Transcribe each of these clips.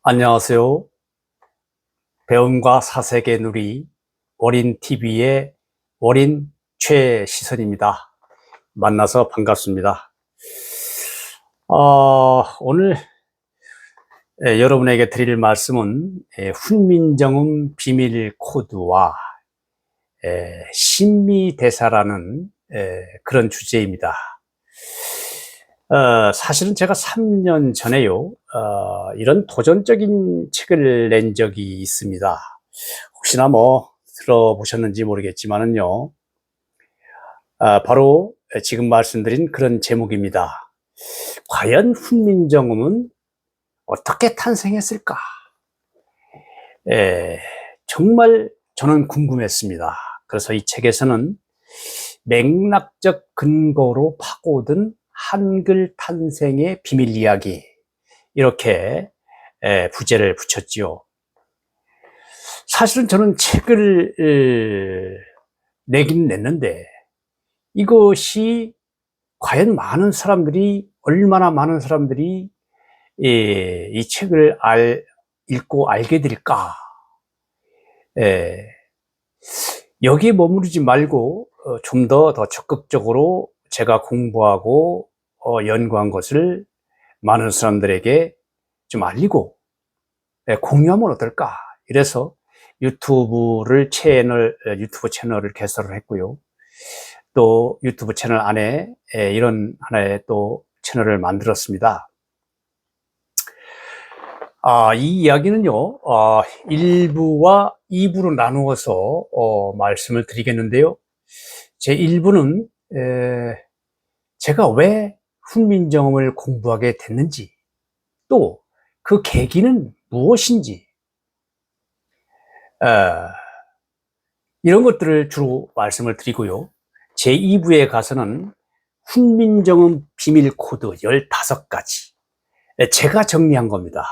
안녕하세요. 배움과 사색의 누리 어린TV의 어린 최시선입니다. 만나서 반갑습니다. 오늘 여러분에게 드릴 말씀은 훈민정음 비밀 코드와 신미대사라는 그런 주제입니다. 사실은 제가 3년 전에요, 이런 도전적인 책을 낸 적이 있습니다. 혹시나 들어보셨는지 모르겠지만은요, 바로 지금 말씀드린 그런 제목입니다. 과연 훈민정음은 어떻게 탄생했을까? 정말 저는 궁금했습니다. 그래서 이 책에서는 맥락적 근거로 파고든 한글 탄생의 비밀 이야기, 이렇게 부제를 붙였지요. 사실은 저는 책을 내긴 냈는데 이것이 과연 얼마나 많은 사람들이 이 책을 읽고 알게 될까? 여기에 머무르지 말고 좀 더 적극적으로 제가 공부하고 연구한 것을 많은 사람들에게 좀 알리고 공유하면 어떨까? 이래서 유튜브 채널을 개설을 했고요. 또 유튜브 채널 안에 이런 하나의 또 채널을 만들었습니다. 이 이야기는요, 1부와 2부로 나누어서 말씀을 드리겠는데요. 제 1부는 제가 왜 훈민정음을 공부하게 됐는지, 또 그 계기는 무엇인지, 이런 것들을 주로 말씀을 드리고요. 제 2부에 가서는 훈민정음 비밀 코드 15가지, 제가 정리한 겁니다.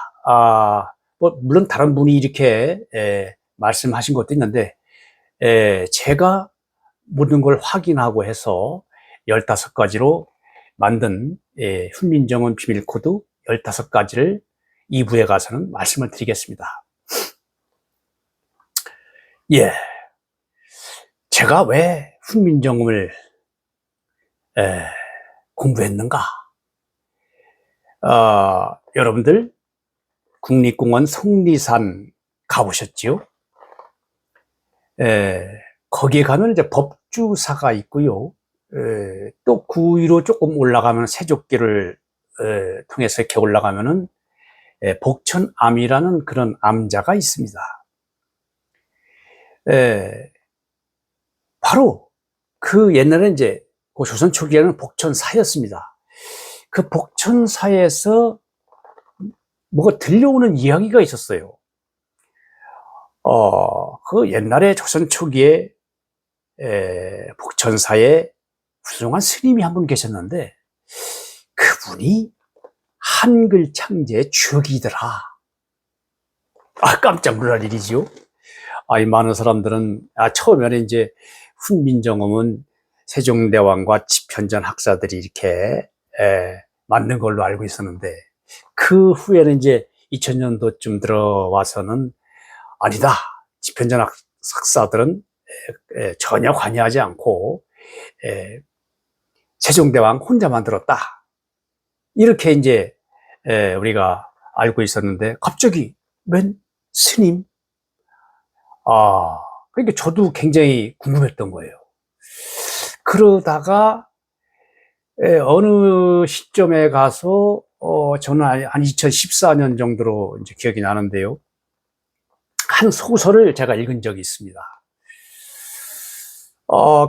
물론 다른 분이 이렇게 말씀하신 것도 있는데, 제가 모든 걸 확인하고 해서 15가지로 만든 훈민정음 비밀 코드 15가지를 2부에 가서는 말씀을 드리겠습니다. 제가 왜 훈민정음을 공부했는가? 여러분들 국립공원 속리산 가보셨지요? 거기에 가면 이제 법주사가 있고요. 또 그 위로 조금 올라가면 세족길을 통해서 이렇게 올라가면은 복천암이라는 그런 암자가 있습니다. 바로 그 옛날에 이제 그 조선 초기에는 복천사였습니다. 그 복천사에서 뭐가 들려오는 이야기가 있었어요. 그 옛날에 조선 초기에 복천사에 훌륭한 스님이 한 분 계셨는데 그분이 한글 창제의 주역이더라. 깜짝 놀랄 일이지요. 이 많은 사람들은 처음에는 이제 훈민정음은 세종대왕과 집현전 학사들이 이렇게 만든 걸로 알고 있었는데, 그 후에는 이제 2000년도쯤 들어와서는 아니다, 집현전 학사들은 전혀 관여하지 않고 세종대왕 혼자 만들었다, 이렇게 이제 우리가 알고 있었는데, 갑자기 웬 스님? 그러니까 저도 굉장히 궁금했던 거예요. 그러다가 어느 시점에 가서 저는 한 2014년 정도로 이제 기억이 나는데요, 한 소설을 제가 읽은 적이 있습니다.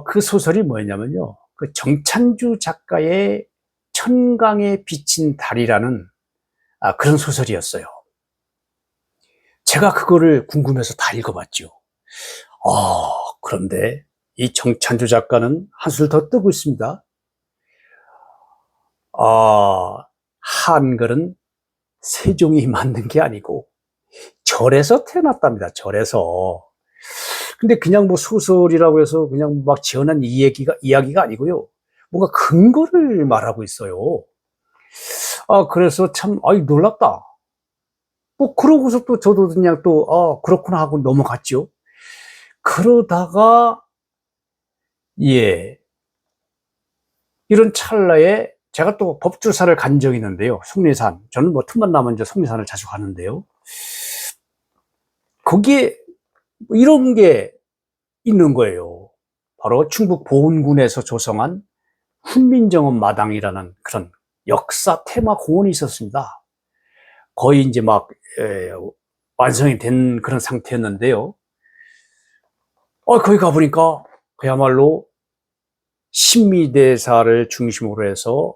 그 소설이 뭐였냐면요, 그 정찬주 작가의 천강에 비친 달이라는 그런 소설이었어요. 제가 그거를 궁금해서 다 읽어봤죠. 그런데 이 정찬주 작가는 한술 더 뜨고 있습니다. 한글은 세종이 만든 게 아니고 절에서 태어났답니다. 절에서. 근데 그냥 소설이라고 해서 그냥 막 지어낸 이야기가 아니고요, 뭔가 근거를 말하고 있어요. 그래서 참, 놀랍다. 뭐 그러고서 또 저도 그냥 또 그렇구나 하고 넘어갔죠. 그러다가 예, 이런 찰나에 제가 또 법주사를 간 적이 있는데요. 속리산. 저는 뭐 틈만 나면 이제 속리산을 자주 가는데요. 거기에 이런 게 있는 거예요. 바로 충북 보은군에서 조성한 훈민정음 마당이라는 그런 역사 테마 공원이 있었습니다. 거의 이제 막 완성이 된 그런 상태였는데요. 거기 가보니까 그야말로 신미대사를 중심으로 해서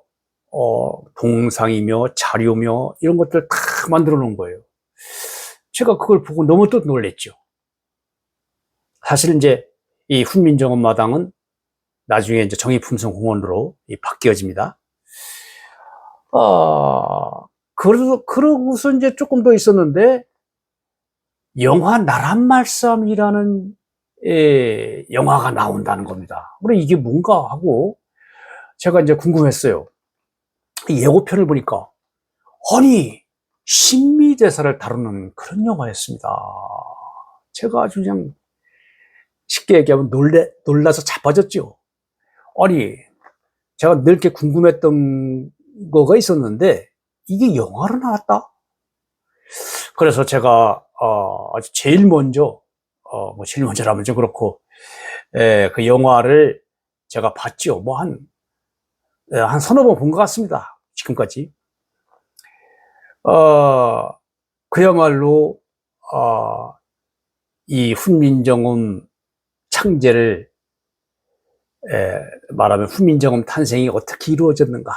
동상이며 자료며 이런 것들 다 만들어 놓은 거예요. 제가 그걸 보고 너무 또 놀랬죠. 사실 이제 이 훈민정음 마당은 나중에 이제 정의품성공원으로 바뀌어집니다. 그러고서 이제 조금 더 있었는데, 영화 나란말씀이라는 영화가 나온다는 겁니다. 그래, 이게 뭔가 하고, 제가 이제 궁금했어요. 예고편을 보니까, 아니, 신미대사를 다루는 그런 영화였습니다. 제가 아주 그냥 쉽게 얘기하면 놀라서 자빠졌죠. 아니, 제가 늘 이렇게 궁금했던 거가 있었는데, 이게 영화로 나왔다? 그래서 제가, 아주 제일 먼저, 뭐 제일 먼저라면 좀 그렇고, 그 영화를 제가 봤죠. 뭐 한 서너 번 본 것 같습니다. 지금까지. 그야말로, 이 훈민정음 창제를, 말하면 훈민정음 탄생이 어떻게 이루어졌는가.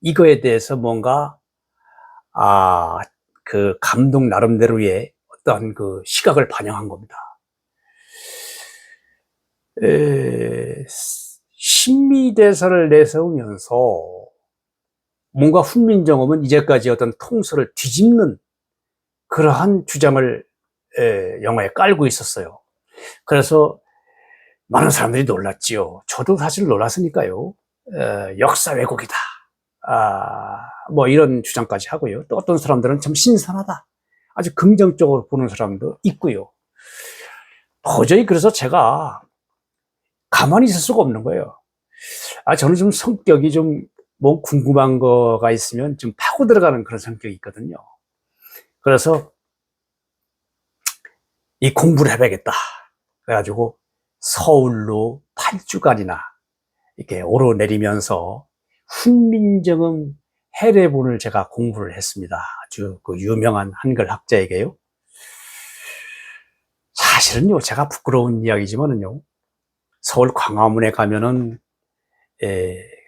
이거에 대해서 뭔가, 그 감독 나름대로의 어떠한 그 시각을 반영한 겁니다. 신미대사를 내세우면서 뭔가 훈민정음은 이제까지 어떤 통솔을 뒤집는 그러한 주장을 영화에 깔고 있었어요. 그래서 많은 사람들이 놀랐지요. 저도 사실 놀랐으니까요. 역사 왜곡이다. 뭐 이런 주장까지 하고요. 또 어떤 사람들은 참 신선하다. 아주 긍정적으로 보는 사람도 있고요. 도저히 그래서 제가 가만히 있을 수가 없는 거예요. 저는 좀 성격이 좀 뭐 궁금한 거가 있으면 좀 파고 들어가는 그런 성격이 있거든요. 그래서 이 공부를 해봐야겠다. 그래가지고 서울로 8주간이나 이렇게 오르내리면서 훈민정음 해례본을 제가 공부를 했습니다. 아주 그 유명한 한글 학자에게요. 사실은요, 제가 부끄러운 이야기지만은요, 서울 광화문에 가면은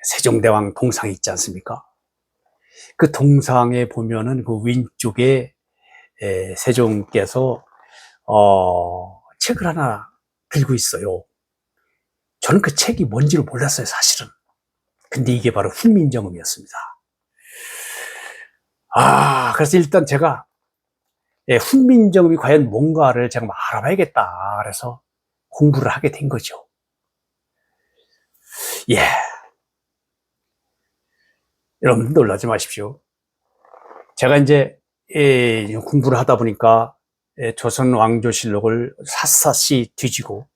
세종대왕 동상이 있지 않습니까? 그 동상에 보면은 그 왼쪽에 세종께서 책을 하나 들고 있어요. 저는 그 책이 뭔지를 몰랐어요, 사실은. 근데 이게 바로 훈민정음이었습니다. 그래서 일단 제가 훈민정음이 과연 뭔가를 제가 알아봐야겠다. 그래서 공부를 하게 된 거죠. 예. 여러분 놀라지 마십시오. 제가 이제 공부를 하다 보니까 조선 왕조실록을 샅샅이 뒤지고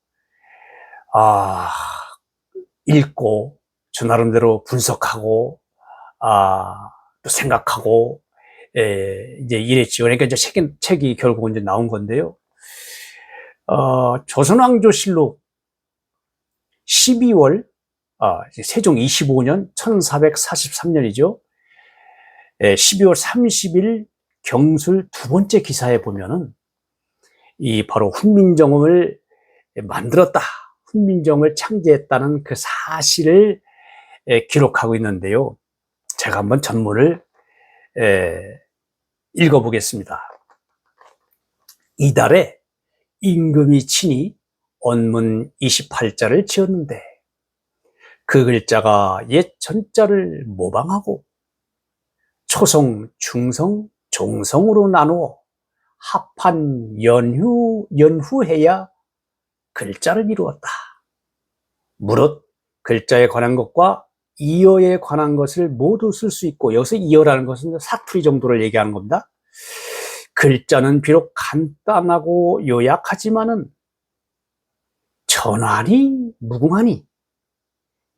읽고 저 나름대로 분석하고 또 생각하고 이제 이랬죠. 그러니까 이제 책이 결국은 이제 나온 건데요. 조선 왕조실록 12월 세종 25년 1443년이죠. 12월 30일 경술 두 번째 기사에 보면은 이 바로 훈민정음을 만들었다, 훈민정음을 창제했다는 그 사실을 기록하고 있는데요. 제가 한번 전문을 읽어보겠습니다. 이달에 임금이 친히 언문 28자를 지었는데 그 글자가 옛 전자를 모방하고 초성, 중성, 종성으로 나누어 합한 연후해야 글자를 이루었다. 무릇 글자에 관한 것과 이어에 관한 것을 모두 쓸 수 있고, 여기서 이어라는 것은 사투리 정도를 얘기하는 겁니다. 글자는 비록 간단하고 요약하지만은 전하니 무궁하니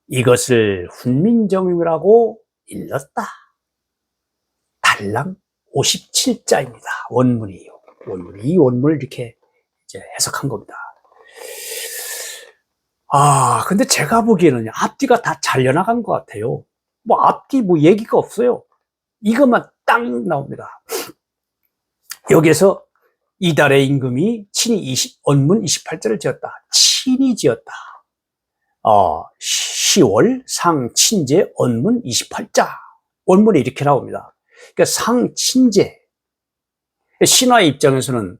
이것을 훈민정음이라고 일렀다. 달랑 57자입니다. 원문이요. 이 원문을 이렇게 이제 해석한 겁니다. 근데 제가 보기에는 앞뒤가 다 잘려나간 것 같아요. 앞뒤 얘기가 없어요. 이것만 딱 나옵니다. 여기에서 이달의 임금이 친히 원문 28자를 지었다. 친히 지었다. 10월 상친제 원문 28자. 원문에 이렇게 나옵니다. 그러니까 상친제. 신화의 입장에서는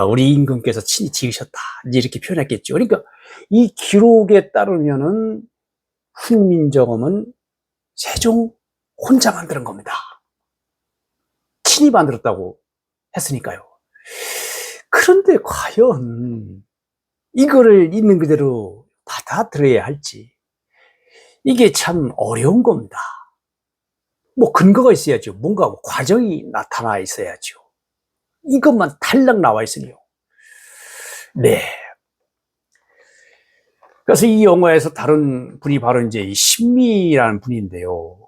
우리 임금께서 친히 지으셨다. 이렇게 표현했겠죠. 그러니까 이 기록에 따르면은 훈민정음은 세종 혼자 만드는 겁니다. 친히 만들었다고 했으니까요. 그런데 과연 이거를 있는 그대로 받아들여야 할지 이게 참 어려운 겁니다. 근거가 있어야죠. 뭔가 과정이 나타나 있어야죠. 이것만 달랑 나와 있으니요. 네. 그래서 이 영화에서 다른 분이 바로 이제 이 신미라는 분인데요.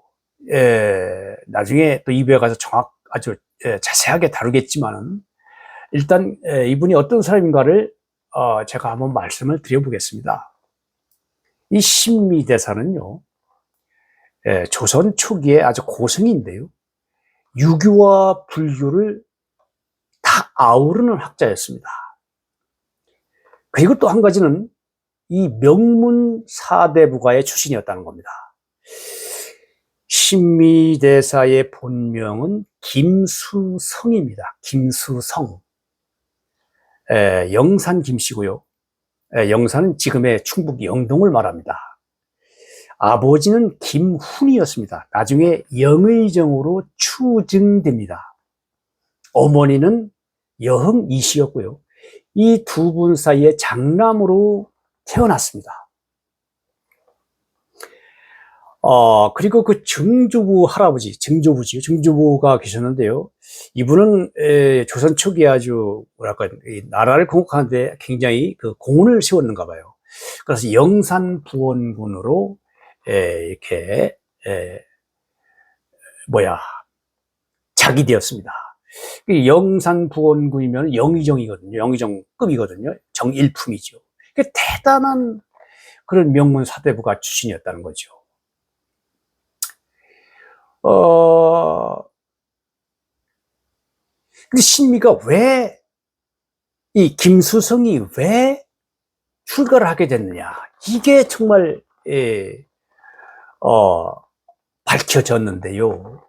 나중에 또 2부에 가서 아주 자세하게 다루겠지만은 일단 이분이 어떤 사람인가를 제가 한번 말씀을 드려보겠습니다. 이 신미 대사는요, 조선 초기에 아주 고승인데요, 유교와 불교를 다 아우르는 학자였습니다. 그리고 또 한 가지는 이 명문 사대부가의 출신이었다는 겁니다. 신미 대사의 본명은 김수성입니다. 김수성. 영산 김씨고요. 영산은 지금의 충북 영동을 말합니다. 아버지는 김훈이었습니다. 나중에 영의정으로 추증됩니다. 어머니는 여흥 이씨였고요. 이 두 분 사이에 장남으로 태어났습니다. 그리고 그 증조부 할아버지, 증조부가 계셨는데요. 이분은 조선 초기에 아주 나라를 건국하는데 굉장히 그 공헌을 세웠는가 봐요. 그래서 영산부원군으로 이렇게 자기되었습니다. 영산부원군이면 영의정이거든요. 영의정급이거든요. 정일품이죠. 대단한 그런 명문 사대부가 출신이었다는 거죠. 근데 신미가 이 김수성이 왜 출가를 하게 됐느냐. 이게 정말, 밝혀졌는데요.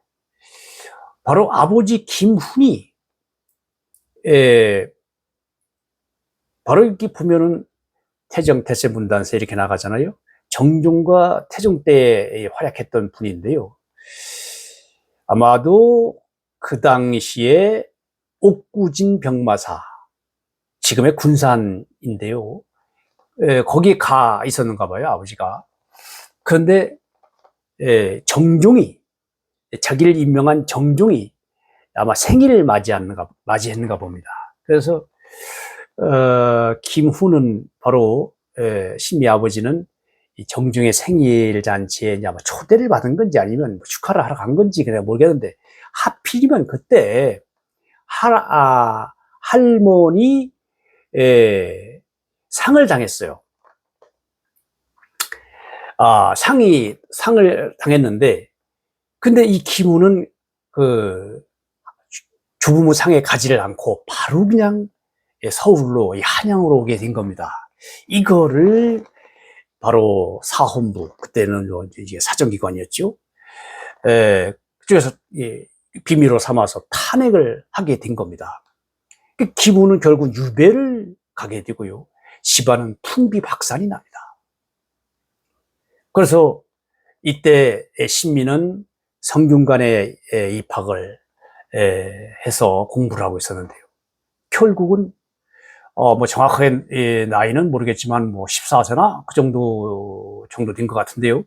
바로 아버지 김훈이, 바로 이렇게 보면은 태정, 태세문단세 이렇게 나가잖아요. 정종과 태종 때 활약했던 분인데요. 아마도 그 당시에 옥구진 병마사, 지금의 군산인데요. 거기에 가 있었는가 봐요, 아버지가. 그런데 정종이, 자기를 임명한 정종이 아마 생일을 맞이했는가 봅니다. 그래서 김훈은 바로 신미 아버지는 이 정종의 생일 잔치에 아마 초대를 받은 건지 아니면 축하를 하러 간 건지 그냥 모르겠는데, 하필이면 그때 할머니 상을 당했어요. 상을 당했는데, 근데 이 김훈은 그 주부모 상에 가지를 않고 바로 그냥 서울로, 한양으로 오게 된 겁니다. 이거를 바로 사헌부, 그때는 이제 사정기관이었죠. 그쪽에서 비밀로 삼아서 탄핵을 하게 된 겁니다. 김훈은 결국 유배를 가게 되고요. 집안은 풍비박산이 납니다. 그래서 이때 신미는 성균관에 입학을 해서 공부를 하고 있었는데요. 결국은 정확하게 나이는 모르겠지만 14세나 그 정도 된 것 같은데요.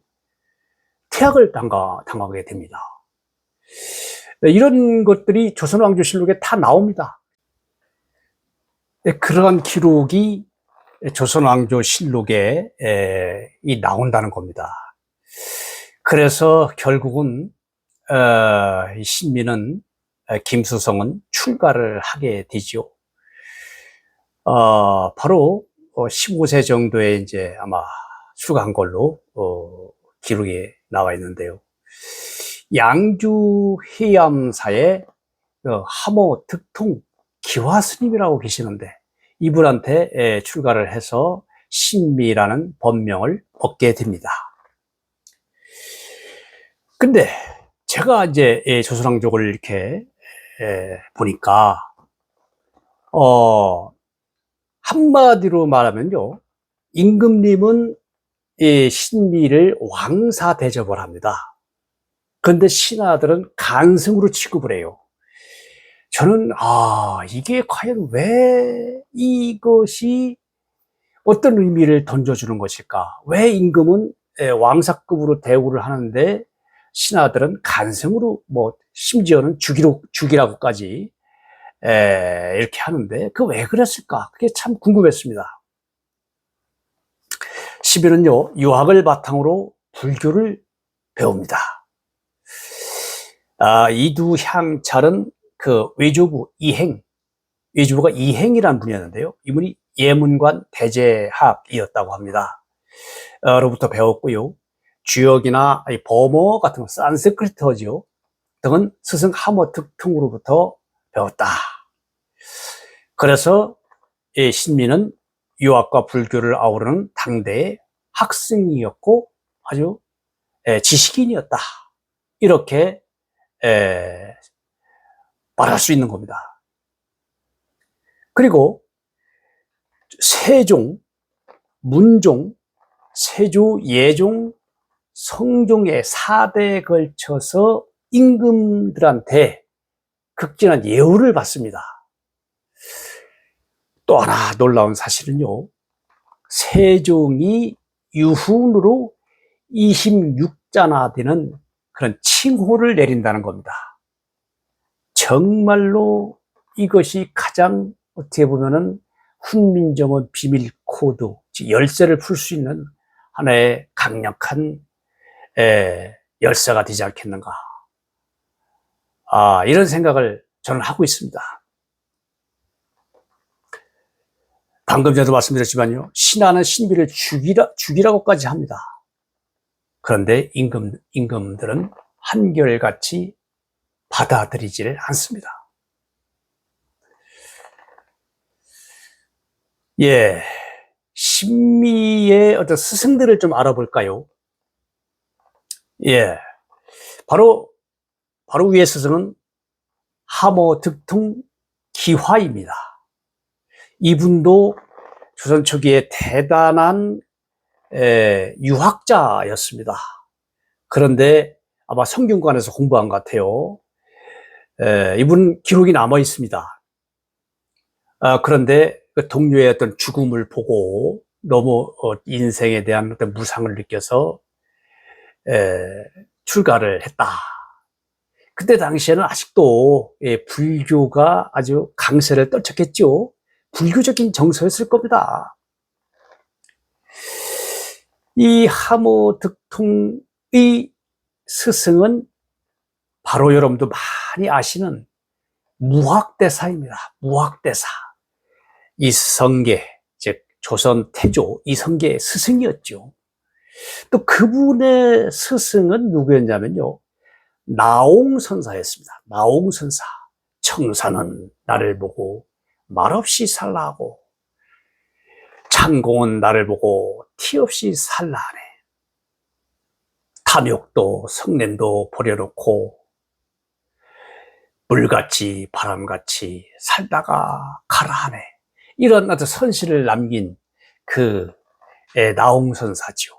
퇴학을 당하게 됩니다. 이런 것들이 조선왕조실록에 다 나옵니다. 그러한 기록이 조선왕조실록에 나온다는 겁니다. 그래서 결국은 이 신민은 김수성은 출가를 하게 되죠. 바로 15세 정도에 이제 아마 출가한 걸로 기록에 나와 있는데요. 양주 해암사의 하모 득통 기화스님이라고 계시는데 이분한테 출가를 해서 신미라는 법명을 얻게 됩니다. 근데 제가 이제 조선왕족을 이렇게 보니까 한마디로 말하면요, 임금님은 이 신미를 왕사 대접을 합니다. 그런데 신하들은 간승으로 취급을 해요. 저는 이게 과연 왜 이것이 어떤 의미를 던져주는 것일까? 왜 임금은 왕사급으로 대우를 하는데 신하들은 간승으로 심지어는 죽이라고까지 이렇게 하는데 그 왜 그랬을까? 그게 참 궁금했습니다. 시비는요, 유학을 바탕으로 불교를 배웁니다. 이두향찰은 그 외조부가 이행이라는 분이었는데요. 이분이 예문관 대제학이었다고 합니다. 로부터 배웠고요. 주역이나 범어 같은 거, 산스크리트어죠 등은 스승 하모특통으로부터 배웠다. 그래서 이 신민은 유학과 불교를 아우르는 당대의 학생이었고 아주 지식인이었다. 이렇게 말할 수 있는 겁니다. 그리고 세종, 문종, 세조, 예종, 성종의 4대에 걸쳐서 임금들한테 극진한 예우를 받습니다. 또 하나 놀라운 사실은요, 세종이 유훈으로 26자나 되는 그런 칭호를 내린다는 겁니다. 정말로 이것이 가장 어떻게 보면은 훈민정음 비밀 코드, 즉 열쇠를 풀 수 있는 하나의 강력한 열쇠가 되지 않겠는가. 이런 생각을 저는 하고 있습니다. 방금 전에도 말씀드렸지만요, 신하는 신비를 죽이라고까지 합니다. 그런데 임금들은 한결같이 받아들이지를 않습니다. 신미의 어떤 스승들을 좀 알아볼까요? 바로 위의 스승은 하모득통 기화입니다. 이분도 조선 초기에 대단한 유학자였습니다. 그런데 아마 성균관에서 공부한 것 같아요. 이분 기록이 남아 있습니다. 그런데 그 동료의 어떤 죽음을 보고 너무 인생에 대한 어떤 무상을 느껴서 출가를 했다. 그때 당시에는 아직도 불교가 아주 강세를 떨쳤겠죠. 불교적인 정서였을 겁니다. 이 하모득통의 스승은 바로 여러분도 많이 아시는 무학대사입니다. 무학대사. 이성계, 즉 조선 태조 이성계의 스승이었죠. 또 그분의 스승은 누구였냐면요, 나옹선사였습니다. 나옹선사. 청사는 나를 보고 말없이 살라하고 창공은 나를 보고 티없이 살라하네. 탐욕도 성냄도 버려놓고 물같이 바람같이 살다가 가라 하네. 이런 아주 선시를 남긴 그 나옹선사죠.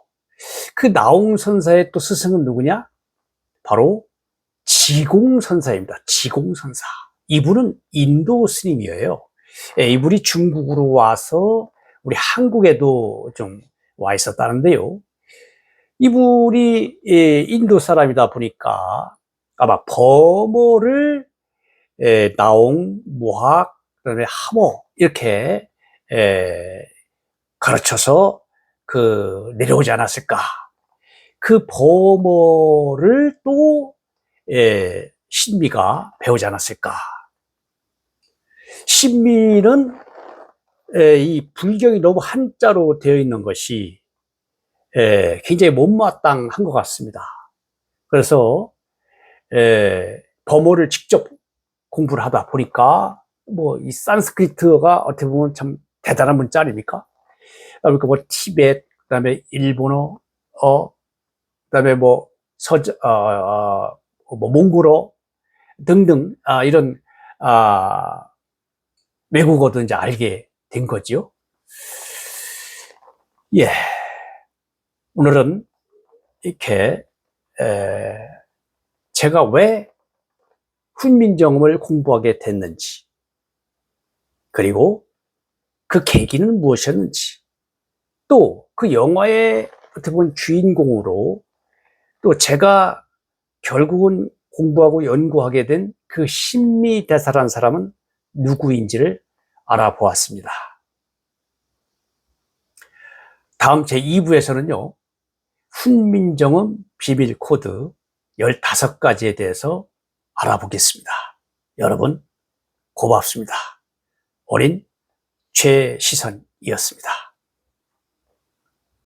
그 나옹선사의 또 스승은 누구냐? 바로 지공선사입니다. 지공선사. 이분은 인도 스님이에요. 이분이 중국으로 와서 우리 한국에도 좀 와 있었다는데요. 이분이 인도 사람이다 보니까 아마 범어를 나옹, 무학, 그다음에 함어 이렇게 가르쳐서 내려오지 않았을까. 그 범어를 또 신미가 배우지 않았을까. 신미는 이 불경이 너무 한자로 되어 있는 것이 굉장히 못마땅한 것 같습니다. 그래서 범어를 직접 공부를 하다 보니까 뭐 이 산스크리트어가 어떻게 보면 참 대단한 문자 아닙니까? 그러니까 뭐 티베트, 그다음에 일본어, 그다음에 뭐 뭐 몽골어 등등 이런 외국어도 이제 알게 된 거죠. 예, 오늘은 이렇게 제가 왜 훈민정음을 공부하게 됐는지, 그리고 그 계기는 무엇이었는지, 또 그 영화의 어떻게 보면 주인공으로 또 제가 결국은 공부하고 연구하게 된 그 신미대사라는 사람은 누구인지를 알아보았습니다. 다음 제2부에서는요, 훈민정음 비밀 코드 15가지에 대해서 알아보겠습니다. 여러분, 고맙습니다. 어린 최시선이었습니다.